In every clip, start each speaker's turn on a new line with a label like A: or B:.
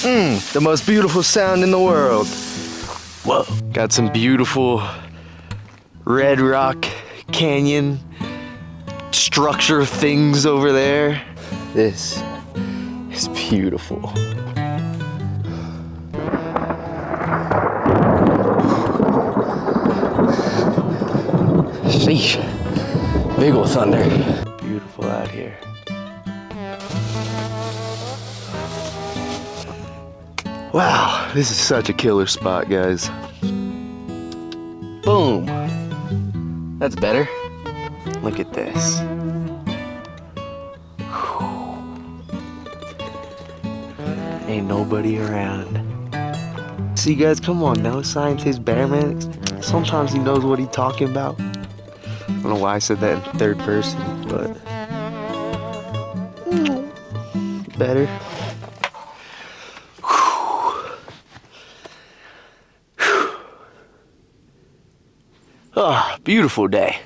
A: The most beautiful sound in the world. Whoa. Got some beautiful red rock canyon structure things over there. This is beautiful. Sheesh. Big ol' thunder. Beautiful out here. Wow, this is such a killer spot, guys. Boom. That's better. Look at this. Ain't nobody around. See, guys, come on now, scientist Bearman. Sometimes he knows what he's talking about. I don't know why I said that in third person, but better. Oh, beautiful day.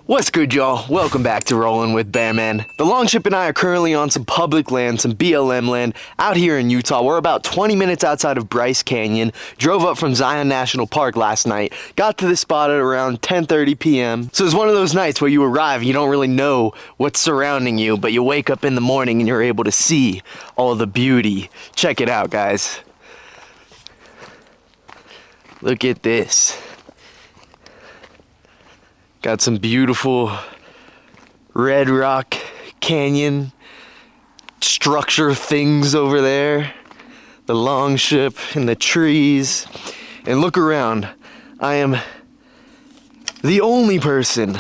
A: What's good, y'all? Welcome back to Rollin' with Bearman. The Longship and I are currently on some public land, some BLM land, out here in Utah. We're about 20 minutes outside of Bryce Canyon. Drove up from Zion National Park last night. Got to this spot at around 10:30 p.m. So it's one of those nights where you arrive and you don't really know what's surrounding you, but you wake up in the morning and you're able to see all the beauty. Check it out, guys. Look at this. Got some beautiful red rock canyon structure things over there. The Longship and the trees. And look around. I am the only person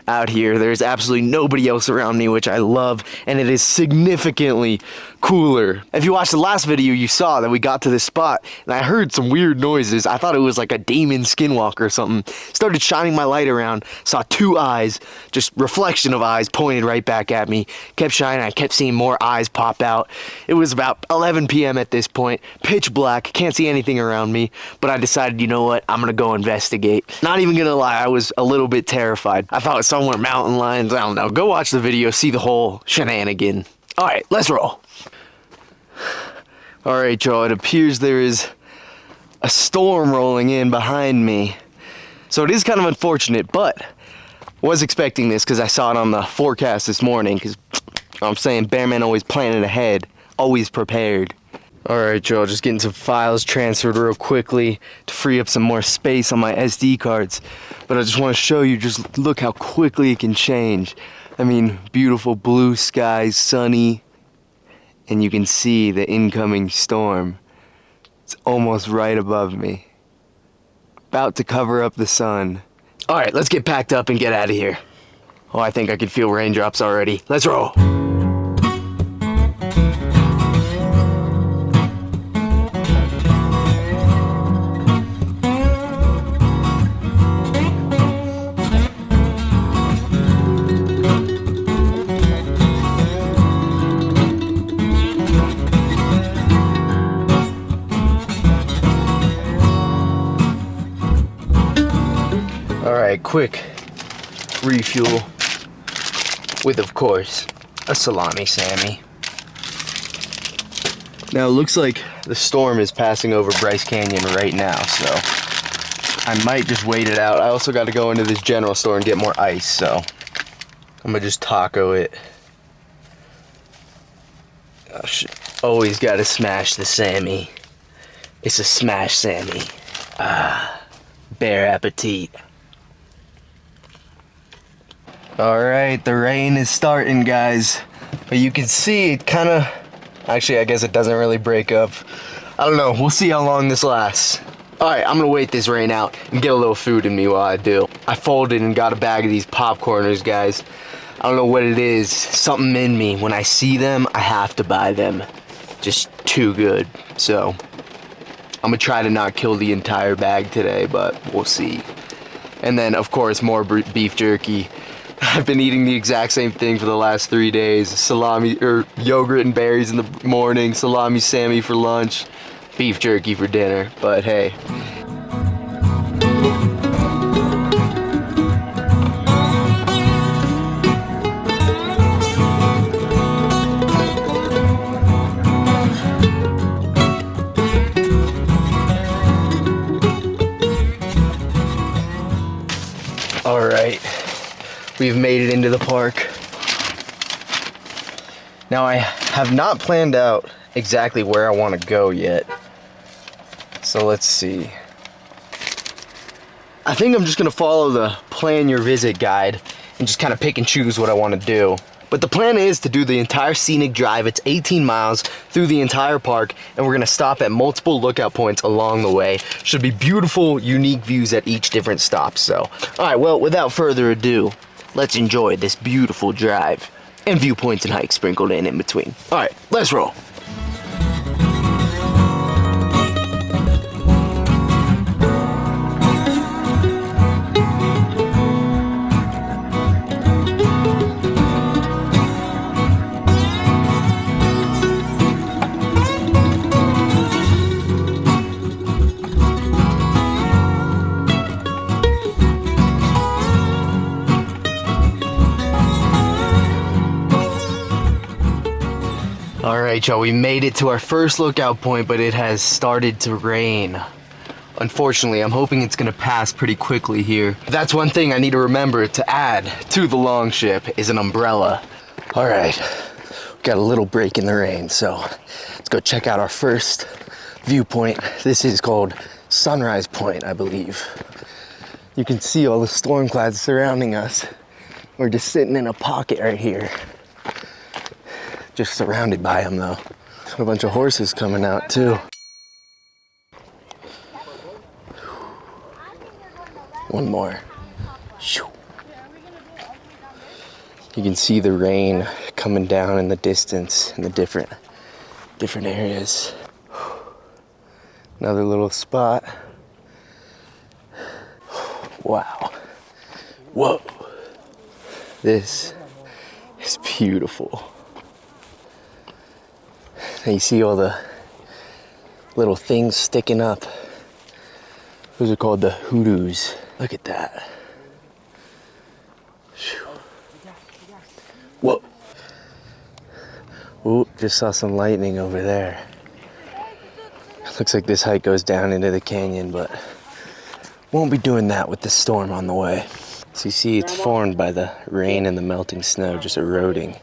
A: out here. There's absolutely nobody else around me, which I love, and it is significantly cooler. If you watched the last video, you saw that we got to this spot and I heard some weird noises. I thought it was like a demon skinwalker or something. Started shining my light around, saw two eyes, just reflection of eyes pointed right back at me. Kept shining, I kept seeing more eyes pop out. It was about 11 p.m. at this point, pitch black, can't see anything around me, but I decided, you know what, I'm gonna go investigate. Not even gonna lie, I was a little bit terrified. I thought it was somewhere mountain lions, I don't know. Go watch the video, see the whole shenanigan. All right, let's roll. All right, y'all, it appears there is a storm rolling in behind me. So it is kind of unfortunate, but was expecting this because I saw it on the forecast this morning, because I'm saying Bearman always planning ahead, always prepared. All right, y'all, just getting some files transferred real quickly to free up some more space on my SD cards. But I just want to show you, just look how quickly it can change. I mean, beautiful blue skies, sunny, and you can see the incoming storm. It's almost right above me. About to cover up the sun. All right, let's get packed up and get out of here. Oh, I think I can feel raindrops already. Let's roll. Alright, quick refuel with, of course, a salami Sammy. Now it looks like the storm is passing over Bryce Canyon right now, so I might just wait it out. I also got to go into this general store and get more ice, so I'm gonna just taco it. Oh, shit. Always gotta smash the Sammy. It's a smash Sammy. Ah, bear appetit. Alright, the rain is starting, guys. But you can see it kind of... Actually, I guess it doesn't really break up. I don't know. We'll see how long this lasts. Alright, I'm gonna wait this rain out and get a little food in me while I do. I folded and got a bag of these popcorners, guys. I don't know what it is. Something in me. When I see them, I have to buy them. Just too good. So, I'm gonna try to not kill the entire bag today, but we'll see. And then, of course, more beef jerky. I've been eating the exact same thing for the last 3 days. Salami, or yogurt and berries in the morning, salami Sammy for lunch, beef jerky for dinner, but hey. we've made it into the park. Now I have not planned out exactly where I want to go yet. So let's see. I think I'm just gonna follow the plan your visit guide and just kind of pick and choose what I want to do. But the plan is to do the entire scenic drive. It's 18 miles through the entire park, and we're gonna stop at multiple lookout points along the way. Should be beautiful, unique views at each different stop. So, all right, well, without further ado, let's enjoy this beautiful drive and viewpoints and hikes sprinkled in between. All right, let's roll. All right, y'all, we made it to our first lookout point, but it has started to rain. Unfortunately, I'm hoping it's gonna pass pretty quickly here. That's one thing I need to remember to add to the Longship is an umbrella. All right, got a little break in the rain, so let's go check out our first viewpoint. This is called Sunrise Point, I believe. You can see all the storm clouds surrounding us. We're just sitting in a pocket right here. Just surrounded by them though. A bunch of horses coming out too. One more. You can see the rain coming down in the distance in the different areas. Another little spot. Wow. Whoa. This is beautiful. And you see all the little things sticking up. Those are called the hoodoos. Look at that. Whoa. Ooh, just saw some lightning over there. Looks like this hike goes down into the canyon, but won't be doing that with the storm on the way. So you see it's formed by the rain and the melting snow just eroding.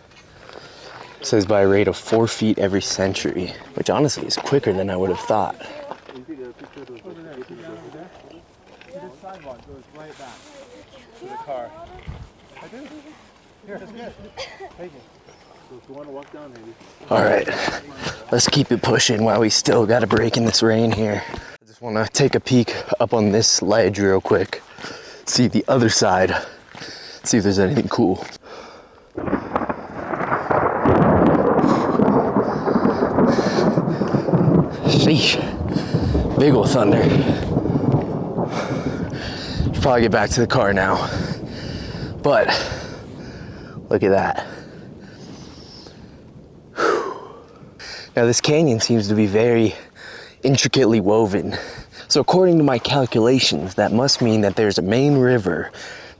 A: It says by a rate of 4 feet every century, which honestly is quicker than I would have thought. All right, let's keep it pushing while we still got a break in this rain here. I just want to take a peek up on this ledge real quick, see the other side, see if there's anything cool. Sheesh, big ol' thunder. Should probably get back to the car now. But, look at that. Now this canyon seems to be very intricately woven. So according to my calculations, that must mean that there's a main river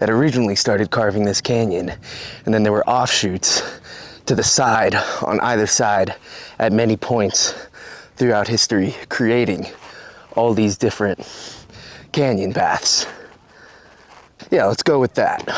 A: that originally started carving this canyon, and then there were offshoots to the side, on either side, at many points throughout history, creating all these different canyon paths. Yeah, let's go with that.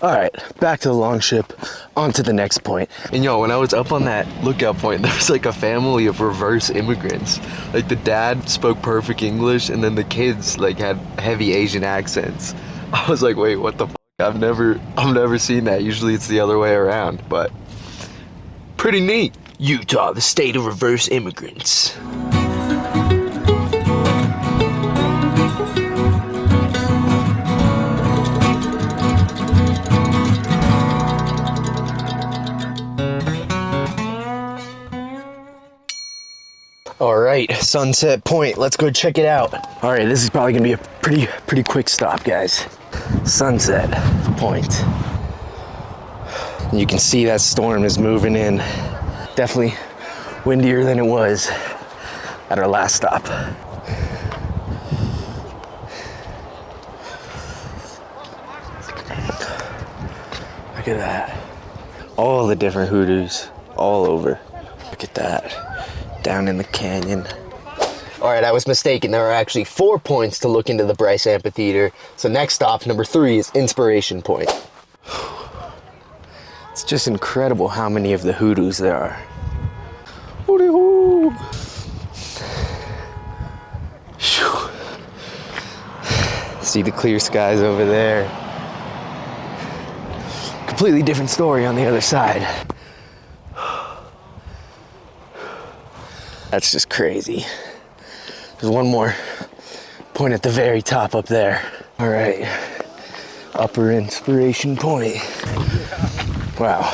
A: All right, back to the Longship, on to the next point. And yo, when I was up on that lookout point, there was like a family of reverse immigrants. Like the dad spoke perfect English, and then the kids like had heavy Asian accents. I was like, wait, what the fuck? I've never seen that. Usually it's the other way around, but pretty neat. Utah, the state of reverse immigrants. All right, Sunset Point, let's go check it out. All right, this is probably gonna be a pretty quick stop, guys. Sunset Point. And you can see that storm is moving in. Definitely windier than it was at our last stop. Look at that. All the different hoodoos all over. Look at that. Down in the canyon. All right, I was mistaken. There are actually 4 points to look into the Bryce Amphitheater. So next stop, number 3, is Inspiration Point. It's just incredible how many of the hoodoos there are. Hooty-hoo! See the clear skies over there. Completely different story on the other side. That's just crazy. There's one more point at the very top up there. All right, upper inspiration point. Wow.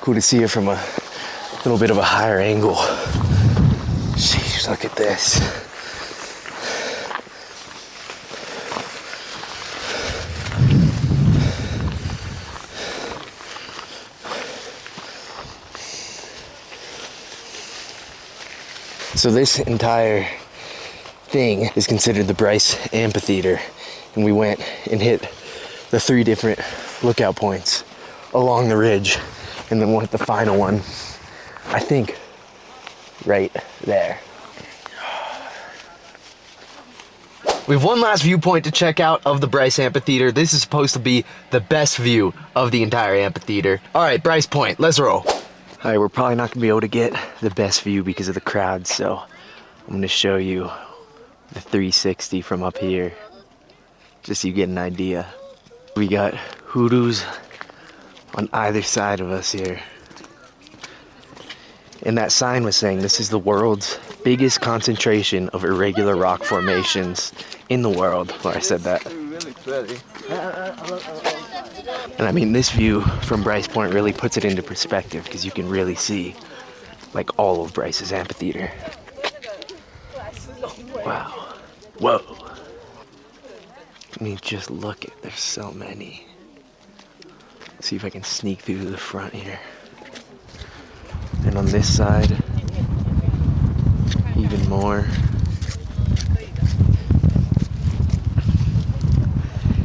A: Cool to see it from a little bit of a higher angle. Jeez, look at this. So this entire thing is considered the Bryce Amphitheater, and we went and hit the 3 different lookout points along the ridge, and then we'll hit the final one, I think, right there. We have one last viewpoint to check out of the Bryce Amphitheater. This is supposed to be the best view of the entire amphitheater. All right, Bryce Point, let's roll. All right, we're probably not gonna be able to get the best view because of the crowd, so I'm gonna show you the 360 from up here, just so you get an idea. We got hoodoos on either side of us here. And that sign was saying this is the world's biggest concentration of irregular rock formations in the world. Well, I said that. And I mean, this view from Bryce Point really puts it into perspective because you can really see like all of Bryce's amphitheater. Wow. Whoa. I mean, just look at, there's so many. See if I can sneak through to the front here. And on this side, even more.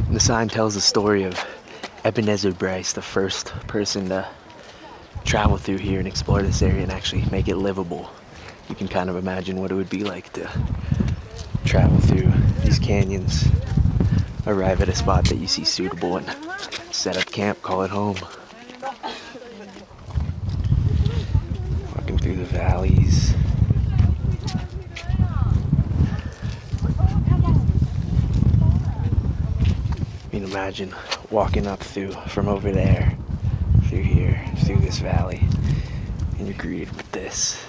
A: And the sign tells the story of Ebenezer Bryce, the first person to travel through here and explore this area and actually make it livable. You can kind of imagine what it would be like to travel through these canyons, arrive at a spot that you see suitable, and set up camp, call it home. Walking through the valleys. I mean, imagine walking up from over there, through here, through this valley, and you're greeted with this.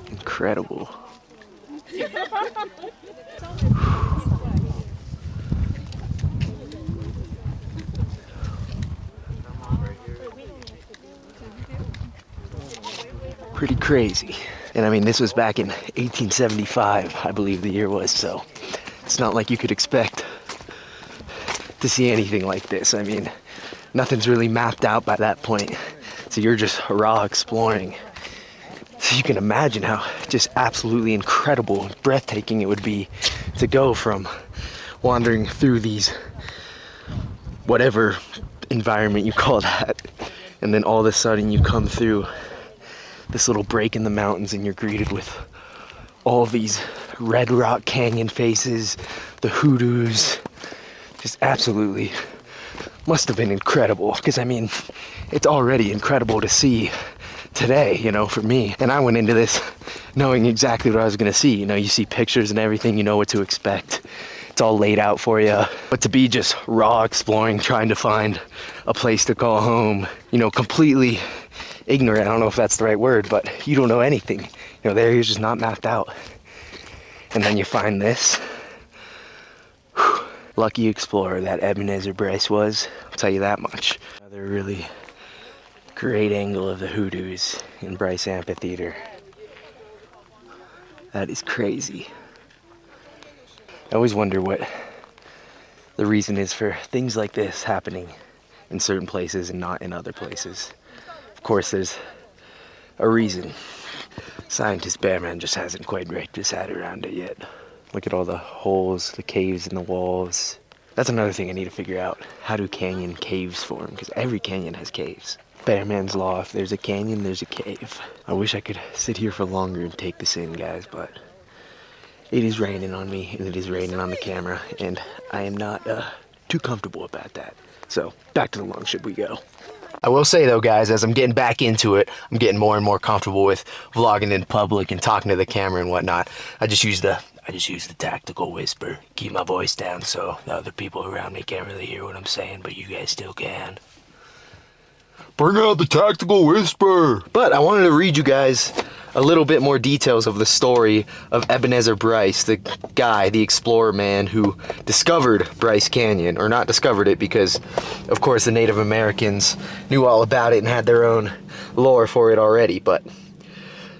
A: Incredible. Pretty crazy. And I mean, this was back in 1875, I believe the year was, so it's not like you could expect to see anything like this. I mean, nothing's really mapped out by that point, so you're just raw exploring. So you can imagine how just absolutely incredible and breathtaking it would be to go from wandering through these, whatever environment you call that, and then all of a sudden you come through this little break in the mountains and you're greeted with all these red rock canyon faces, the hoodoos. Just absolutely must have been incredible, because I mean, it's already incredible to see today, you know, for me. And I went into this knowing exactly what I was gonna see. You know, you see pictures and everything, you know what to expect. It's all laid out for you. But to be just raw exploring, trying to find a place to call home, you know, completely ignorant, I don't know if that's the right word, but you don't know anything. You know, the area's just not mapped out. And then you find this. Whew. Lucky explorer that Ebenezer Bryce was, I'll tell you that much. Another really great angle of the hoodoos in Bryce Amphitheater. That is crazy. I always wonder what the reason is for things like this happening in certain places and not in other places. Of course, there's a reason. Scientist Bearman just hasn't quite wrapped his head around it yet. Look at all the holes, the caves in the walls. That's another thing I need to figure out. How do canyon caves form? Because every canyon has caves. Bearman's law, if there's a canyon, there's a cave. I wish I could sit here for longer and take this in, guys, but it is raining on me and it is raining on the camera, and I am not too comfortable about that. So back to the Longship we go. I will say though, guys, as I'm getting back into it, I'm getting more and more comfortable with vlogging in public and talking to the camera and whatnot. I just use the tactical whisper, keep my voice down so the other people around me can't really hear what I'm saying, but you guys still can. Bring out the tactical whisper! But I wanted to read you guys a little bit more details of the story of Ebenezer Bryce, the guy, the explorer man who discovered Bryce Canyon, or not discovered it because, of course, the Native Americans knew all about it and had their own lore for it already, but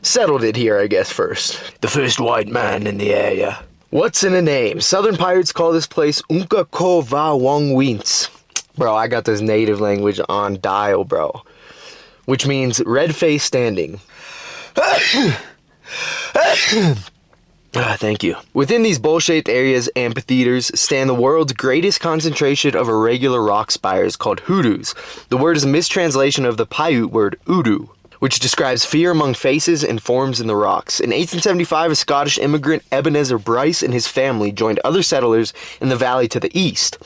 A: settled it here, I guess, first. The first white man in the area. What's in a name? Southern pirates call this place Unka Ko Va Wong Wins. Bro, I got this native language on dial, bro. Which means red face standing. Thank you. Within these bowl-shaped areas, amphitheaters, stand the world's greatest concentration of irregular rock spires called hoodoos. The word is a mistranslation of the Paiute word udu, which describes fear among faces and forms in the rocks. In 1875, a Scottish immigrant, Ebenezer Bryce, and his family joined other settlers in the valley to the east.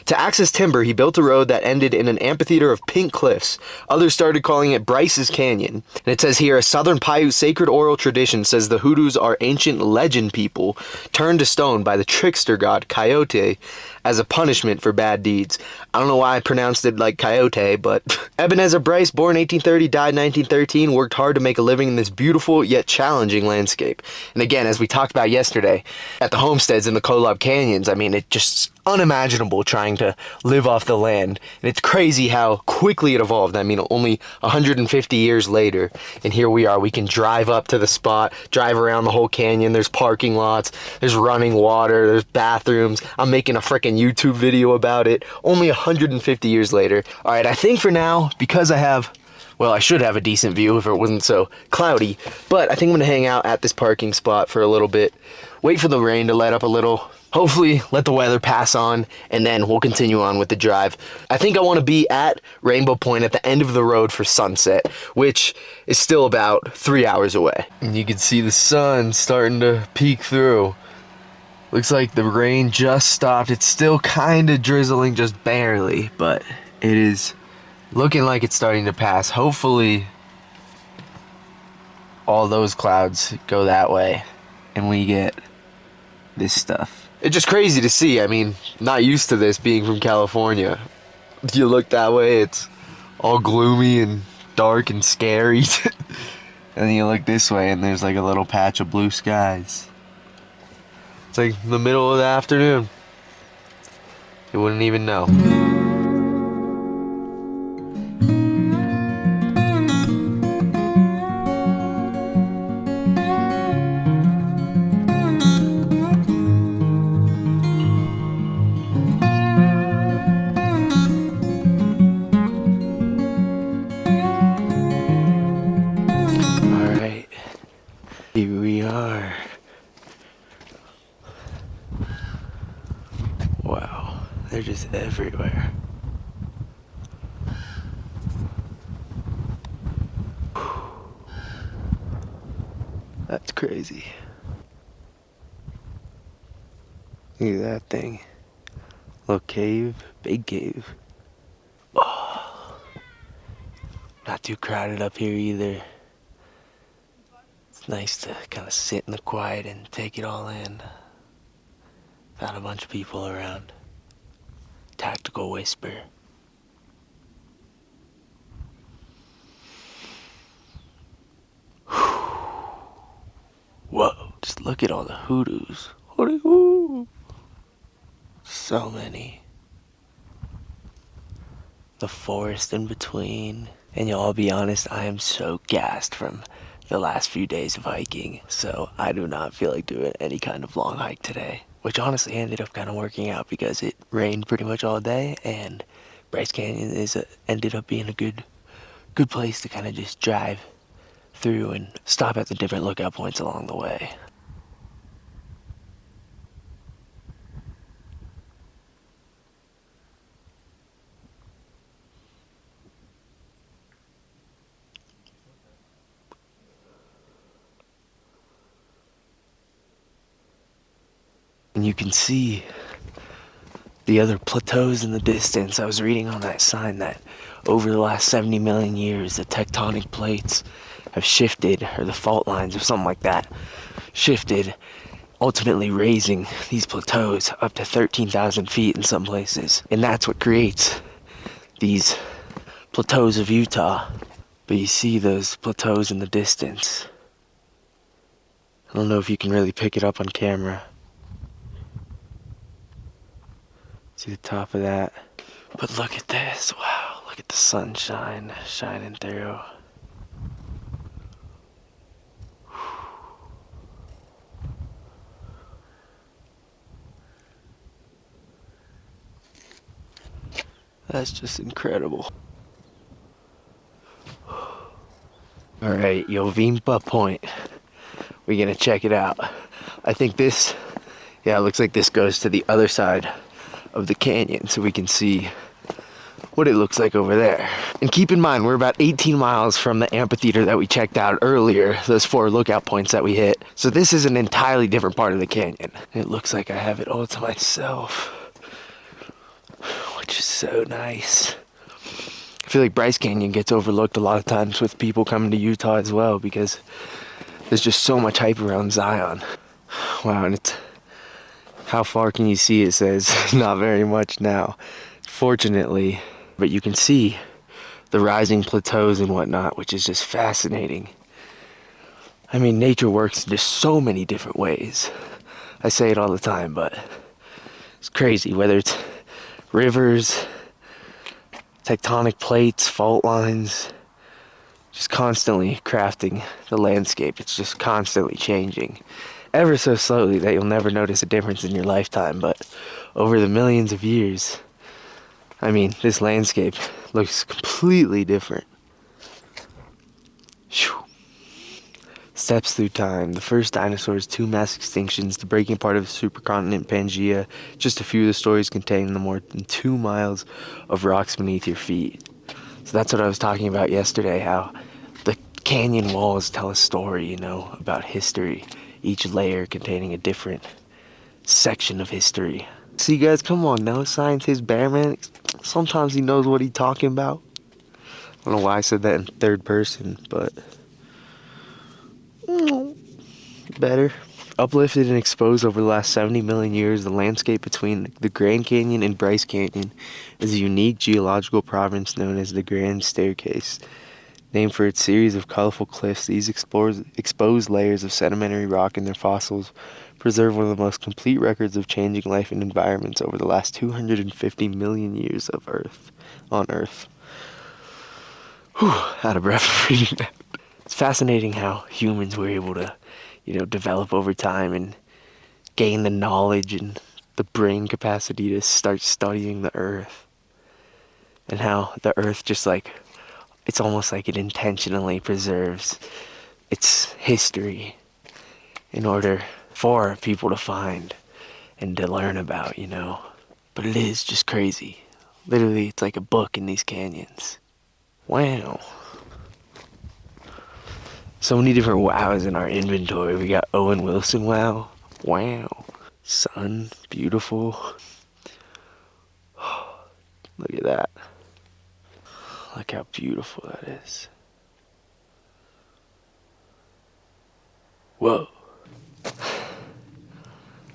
A: To access timber, he built a road that ended in an amphitheater of pink cliffs. Others started calling it Bryce's Canyon. And it says here, a Southern Paiute sacred oral tradition says the hoodoos are ancient legend people turned to stone by the trickster god Coyote as a punishment for bad deeds. I don't know why I pronounced it like coyote, but Ebenezer Bryce, born 1830, died 1913, worked hard to make a living in this beautiful yet challenging landscape. And again, as we talked about yesterday, at the homesteads in the Kolob Canyons, I mean, it just unimaginable trying to live off the land. And it's crazy how quickly it evolved. I mean, only 150 years later, and here we are. We can drive up to the spot, drive around the whole canyon. There's parking lots, there's running water, there's bathrooms. I'm making a freaking YouTube video about it only 150 years later. All right, I think for now, because I should have a decent view if it wasn't so cloudy, but I think I'm gonna hang out at this parking spot for a little bit, wait for the rain to let up a little, hopefully let the weather pass on, and then we'll continue on with the drive. I think I want to be at Rainbow Point at the end of the road for sunset, which is still about 3 hours away. And you can see the sun starting to peek through. Looks like the rain just stopped. It's still kind of drizzling, just barely, but it is looking like it's starting to pass. Hopefully all those clouds go that way and we get this stuff. It's just crazy to see. I mean, not used to this being from California. If you look that way, it's all gloomy and dark and scary. And then you look this way and there's like a little patch of blue skies. It's like the middle of the afternoon. You wouldn't even know. Alright, here we are. Wow, they're just everywhere. That's crazy. Look at that thing. Little cave, big cave. Oh, not too crowded up here either. It's nice to kind of sit in the quiet and take it all in. Not a bunch of people around. Tactical whisper. Whoa, just look at all the hoodoos. Hooty-hoo. So many. The forest in between. And y'all, be honest, I am so gassed from the last few days of hiking, so I do not feel like doing any kind of long hike today. Which honestly ended up kind of working out because it rained pretty much all day, and Bryce Canyon ended up being a good place to kind of just drive through and stop at the different lookout points along the way. And you can see the other plateaus in the distance. I was reading on that sign that over the last 70 million years, the tectonic plates have shifted, or the fault lines or something like that, shifted, ultimately raising these plateaus up to 13,000 feet in some places. And that's what creates these plateaus of Utah. But you see those plateaus in the distance. I don't know if you can really pick it up on camera. See the top of that. But look at this. Wow, look at the sunshine shining through. That's just incredible. Alright, Jovimpa Point. We're gonna check it out. I think this, yeah, it looks like this goes to the other side of the canyon, so we can see what it looks like over there. And keep in mind, we're about 18 miles from the amphitheater that we checked out earlier, those 4 lookout points that we hit. So this is an entirely different part of the canyon. It looks like I have it all to myself, which is so nice. I feel like Bryce Canyon gets overlooked a lot of times with people coming to Utah as well, because there's just so much hype around Zion. Wow, and it's, how far can you see? It says not very much now, fortunately, but you can see the rising plateaus and whatnot, which is just fascinating. I mean, nature works in just so many different ways. I say it all the time, but it's crazy, whether it's rivers, tectonic plates, fault lines, just constantly crafting the landscape. It's just constantly changing, ever so slowly that you'll never notice a difference in your lifetime, but over the millions of years, I mean, this landscape looks completely different. Whew. Steps through time. The first dinosaurs, 2 mass extinctions, the breaking apart of the supercontinent Pangea, just a few of the stories contained in the more than 2 miles of rocks beneath your feet. So that's what I was talking about yesterday, how the canyon walls tell a story, you know, about history, each layer containing a different section of history. See, guys, come on now, scientist Bearman, sometimes he knows what he's talking about. I don't know why I said that in third person, but better. Uplifted and exposed over the last 70 million years, the landscape between the Grand Canyon and Bryce Canyon is a unique geological province known as the Grand Staircase. Named for its series of colorful cliffs, these exposed layers of sedimentary rock and their fossils preserve one of the most complete records of changing life and environments over the last 250 million years of on Earth. Whew, out of breath reading that. It's fascinating how humans were able to, you know, develop over time and gain the knowledge and the brain capacity to start studying the Earth. And how the Earth just like, it's almost like it intentionally preserves its history in order for people to find and to learn about, you know. But it is just crazy. Literally, it's like a book in these canyons. Wow. So many different wows in our inventory. We got Owen Wilson wow. Wow. Sun, beautiful. Look at that. Look how beautiful that is. Whoa.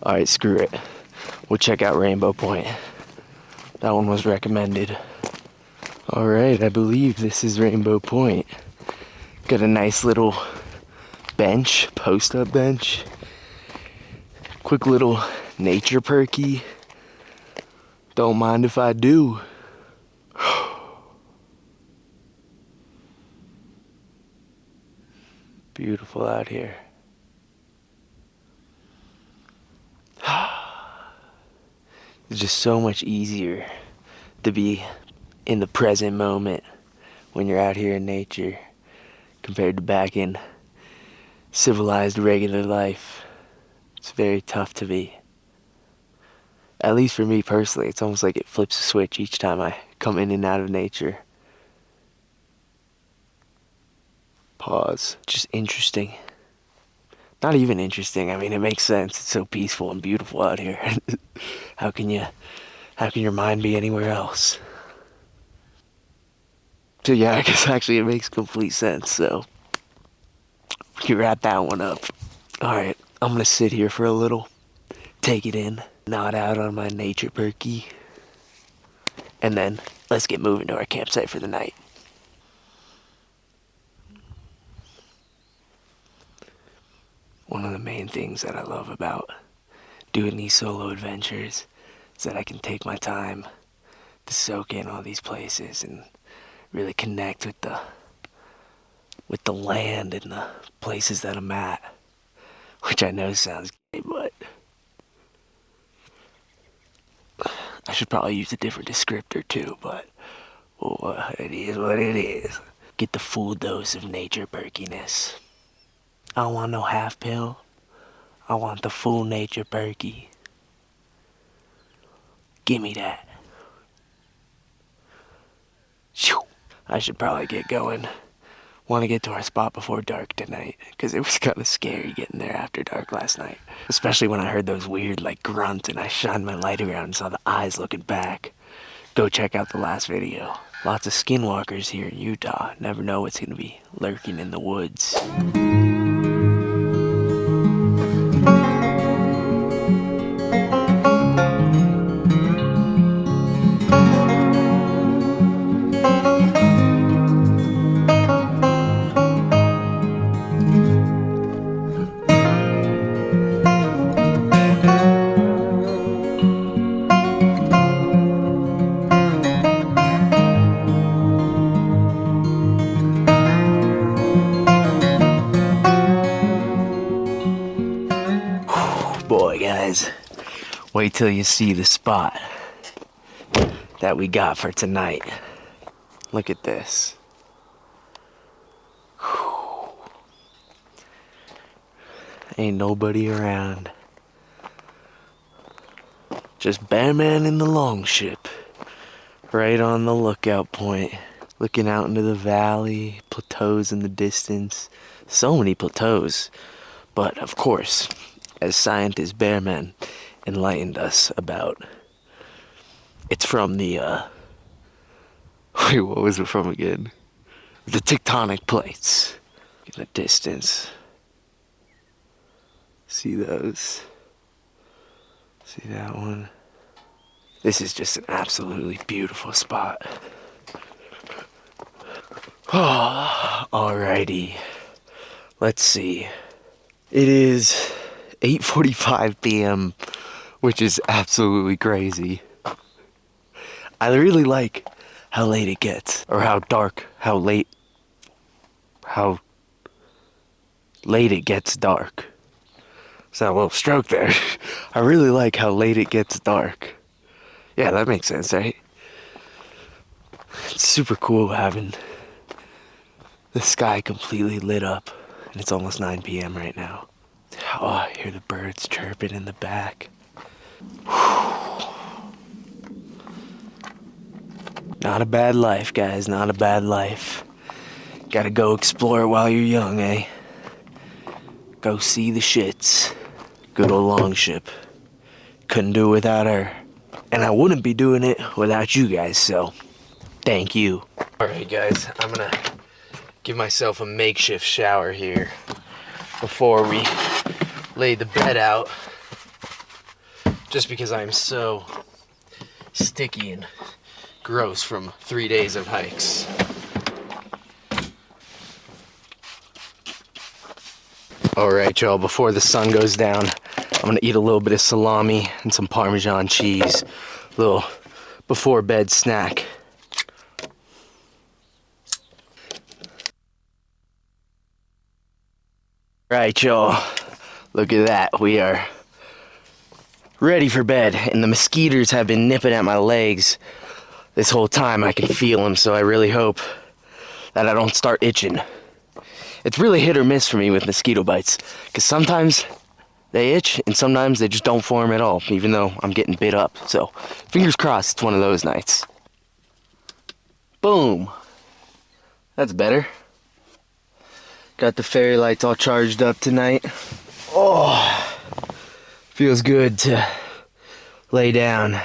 A: Alright, screw it. We'll check out Rainbow Point. That one was recommended. Alright, I believe this is Rainbow Point. Got a nice little bench, post-up bench. Quick little nature perky. Don't mind if I do. Beautiful out here. It's just so much easier to be in the present moment when you're out here in nature compared to back in civilized regular life. It's very tough to be. At least for me personally, it's almost like it flips a switch each time I come in and out of nature. Pause. Just interesting. Not even interesting. I mean, it makes sense. It's so peaceful and beautiful out here. How can you How can your mind be anywhere else? So yeah, I guess actually it makes complete sense, so we can wrap that one up. Alright, I'm gonna sit here for a little, take it in, nod out on my nature perky, and then let's get moving to our campsite for the night. One of the main things that I love about doing these solo adventures is that I can take my time to soak in all these places and really connect with the land and the places that I'm at, which I know sounds gay, but I should probably use a different descriptor too, but it is what it is. Get the full dose of nature perkiness. I don't want no half pill. I want the full nature perky. Give me that. Shoo. I should probably get going. Want to get to our spot before dark tonight, because it was kind of scary getting there after dark last night. Especially when I heard those weird like grunts and I shined my light around and saw the eyes looking back. Go check out the last video. Lots of skinwalkers here in Utah. Never know what's going to be lurking in the woods. Boy, guys, wait till you see the spot that we got for tonight. Look at this. Ain't nobody around. Just Bearman in the longship, right on the lookout point, looking out into the valley, plateaus in the distance. So many plateaus. But of course, as scientist Bearman enlightened us about, it's from the, wait, what was it from again? The tectonic plates in the distance. See those? See that one? This is just an absolutely beautiful spot. Oh, alrighty. Let's see. It is 8:45 p.m., which is absolutely crazy. I really like how late it gets, or how dark, how late it gets dark. So a little stroke there. I really like how late it gets dark. Yeah, that makes sense, right? It's super cool having the sky completely lit up, and it's almost 9 p.m. right now. Oh, I hear the birds chirping in the back. Not a bad life, guys, not a bad life. Gotta go explore while you're young, eh? Go see the shits. Good old longship. Couldn't do it without her. And I wouldn't be doing it without you guys, so thank you. Alright guys, I'm gonna give myself a makeshift shower here before we lay the bed out. Just because I'm so sticky and gross from 3 days of hikes. Alright y'all, before the sun goes down, I'm gonna eat a little bit of salami and some Parmesan cheese. Little before bed snack. Right y'all, look at that. We are ready for bed, and the mosquitoes have been nipping at my legs this whole time. I can feel them, so I really hope that I don't start itching. It's really hit or miss for me with mosquito bites, because sometimes they itch and sometimes they just don't form at all, even though I'm getting bit up. So fingers crossed it's one of those nights. Boom. That's better. Got the fairy lights all charged up tonight. Oh, feels good to lay down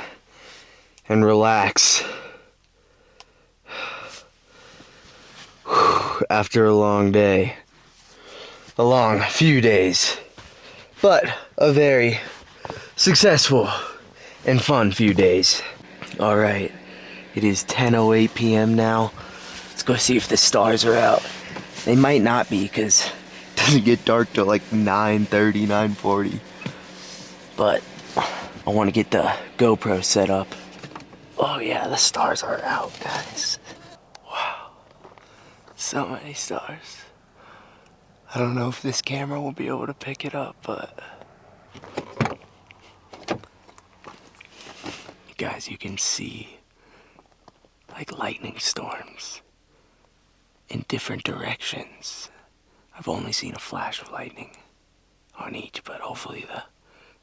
A: and relax after a long day. A long few days, but a very successful and fun few days. All right, it is 10:08 p.m. now. Let's go see if the stars are out. They might not be because it doesn't get dark till like 9:30, 9:40. But I want to get the GoPro set up. Oh yeah, the stars are out, guys. Wow, so many stars. I don't know if this camera will be able to pick it up, but guys, you can see like lightning storms in different directions. I've only seen a flash of lightning on each, but hopefully the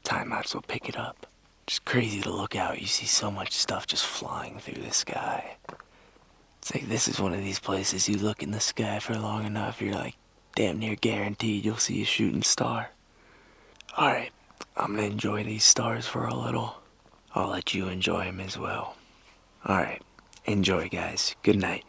A: timelapse will pick it up. Just crazy to look out. You see so much stuff just flying through the sky. It's like this is one of these places you look in the sky for long enough, you're like damn near guaranteed you'll see a shooting star. Alright, I'm gonna enjoy these stars for a little. I'll let you enjoy them as well. Alright, enjoy guys. Good night.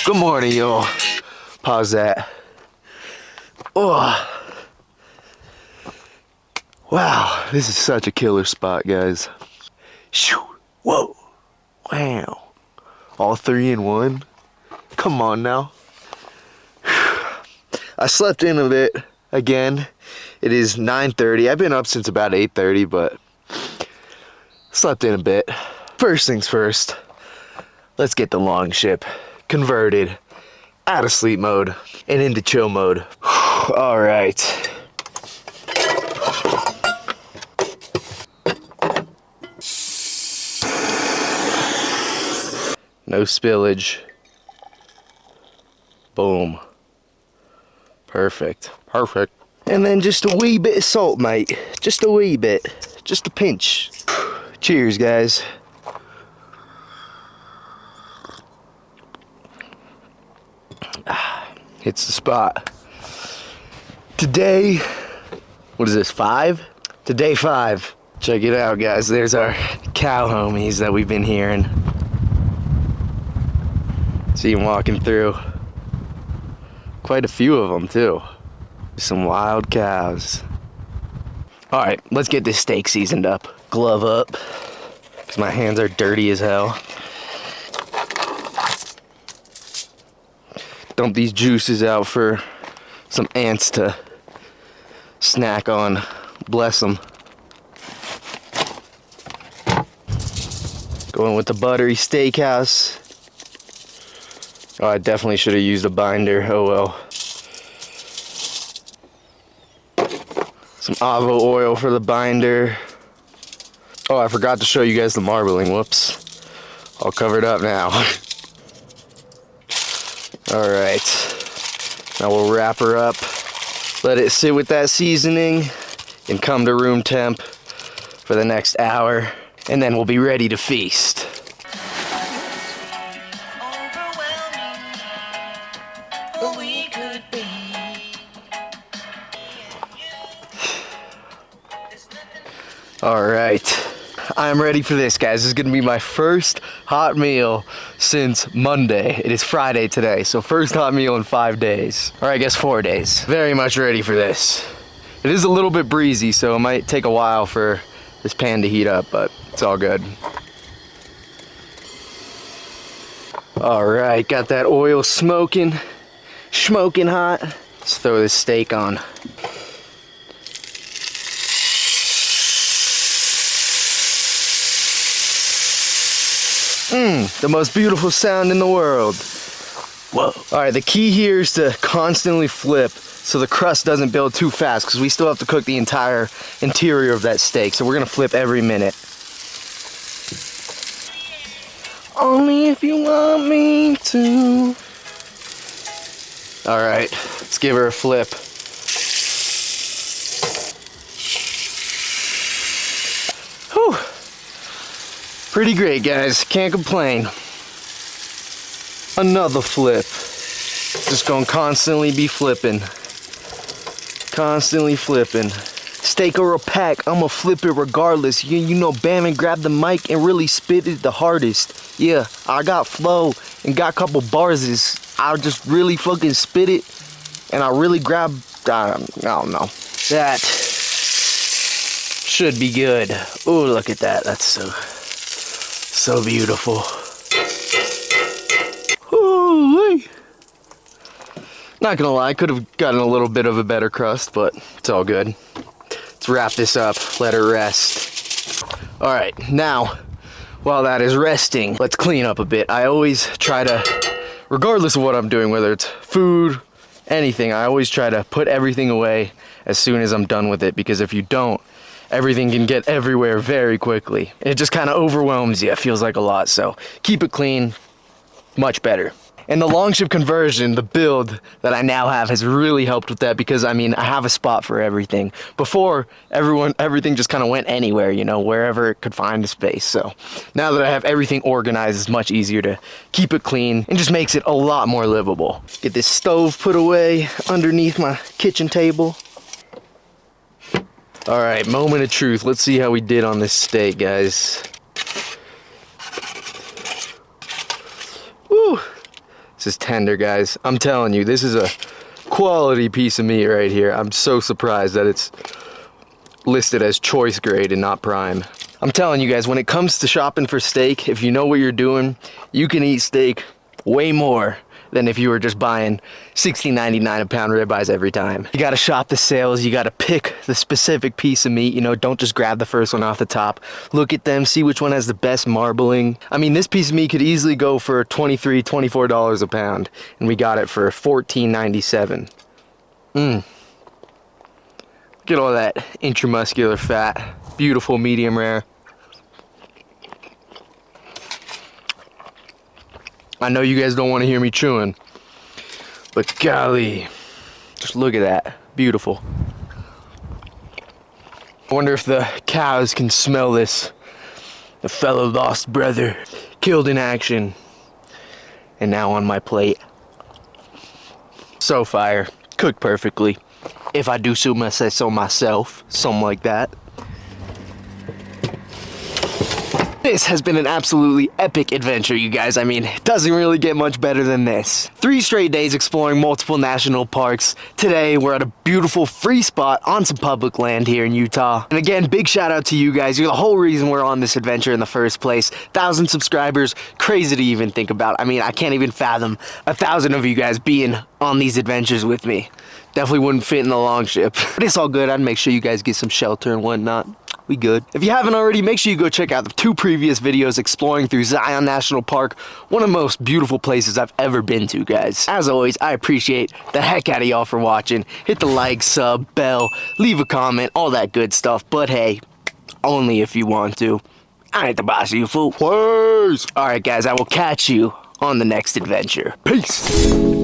A: Good morning, y'all. Pause that. Oh. Wow, this is such a killer spot, guys. Shoo. Whoa. Wow. All three in one? Come on now. I slept in a bit again. It is 9:30. I've been up since about 8:30, but slept in a bit. First things first, let's get the long ship converted out of sleep mode and into chill mode. All right. No spillage. Boom. Perfect. Perfect. And then just a wee bit of salt, mate. Just a wee bit. Just a pinch. Cheers, guys. Hits the spot. Today, what is this, 5? Today 5. Check it out, guys. There's our cow homies that we've been hearing. See them walking through. Quite a few of them, too. Some wild cows. All right, let's get this steak seasoned up. Glove up, because my hands are dirty as hell. Dump these juices out for some ants to snack on. Bless them. Going with the buttery steakhouse. Oh, I definitely should have used a binder. Oh well. Some avo oil for the binder. Oh, I forgot to show you guys the marbling. Whoops. All covered up now. All right. Now we'll wrap her up. Let it sit with that seasoning and come to room temp for the next hour. And then we'll be ready to feast. All right, I'm ready for this, guys. This is gonna be my first hot meal since Monday. It is Friday today, so first hot meal in 5 days. Or I guess 4 days. Very much ready for this. It is a little bit breezy, so it might take a while for this pan to heat up, but it's all good. All right, got that oil smoking hot. Let's throw this steak on. The most beautiful sound in the world. Whoa. All right, the key here is to constantly flip so the crust doesn't build too fast, because we still have to cook the entire interior of that steak. So we're gonna flip every minute. Only if you want me to. All right, let's give her a flip. Whew. Pretty great, guys. Can't complain. Another flip. Just gonna constantly be flipping. Constantly flipping. Steak or a pack, I'ma flip it regardless. You know, bam and grab the mic and really spit it the hardest. Yeah, I got flow and got a couple bars. I'll just really fucking spit it and I really grab, I don't know. That should be good. Oh, look at that. That's so beautiful. Ooh, not gonna lie, could have gotten a little bit of a better crust, but it's all good. Let's wrap this up, let her rest. All right, now, while that is resting, let's clean up a bit. I always try to, regardless of what I'm doing, whether it's food, anything, I always try to put everything away as soon as I'm done with it, because if you don't, everything can get everywhere very quickly. It just kind of overwhelms you. It feels like a lot, so keep it clean, much better. And the Longship conversion, the build that I now have, has really helped with that, because I mean, I have a spot for everything. Before, everything just kind of went anywhere, you know, wherever it could find a space. So now that I have everything organized, it's much easier to keep it clean and just makes it a lot more livable. Get this stove put away underneath my kitchen table. All right, moment of truth. Let's see how we did on this steak, guys. Woo! This is tender, guys. I'm telling you, this is a quality piece of meat right here. I'm so surprised that it's listed as choice grade and not prime. I'm telling you guys, when it comes to shopping for steak, if you know what you're doing, you can eat steak way more than if you were just buying $16.99 a pound ribeyes every time. You gotta shop the sales, you gotta pick the specific piece of meat, you know, don't just grab the first one off the top. Look at them, see which one has the best marbling. I mean, this piece of meat could easily go for $23, $24 a pound, and we got it for $14.97. Look at all that intramuscular fat. Beautiful medium rare. I know you guys don't want to hear me chewing, but golly, just look at that. Beautiful. I wonder if the cows can smell this. The fellow lost brother, killed in action, and now on my plate. So fire, cooked perfectly. If I do say so myself, something like that. This has been an absolutely epic adventure, you guys. I mean, it doesn't really get much better than this. 3 straight days exploring multiple national parks. Today, we're at a beautiful free spot on some public land here in Utah. And again, big shout out to you guys. You're the whole reason we're on this adventure in the first place. 1,000 subscribers, crazy to even think about. I mean, I can't even fathom 1,000 of you guys being on these adventures with me. Definitely wouldn't fit in the Longship. But it's all good. I'd make sure you guys get some shelter and whatnot. We good. If you haven't already, make sure you go check out the 2 previous videos exploring through Zion National Park, one of the most beautiful places I've ever been to, guys. As always, I appreciate the heck out of y'all for watching. Hit the like, sub, bell, leave a comment, all that good stuff. But hey, only if you want to. I ain't the boss of you, fool. Please. Alright, guys, I will catch you on the next adventure. Peace.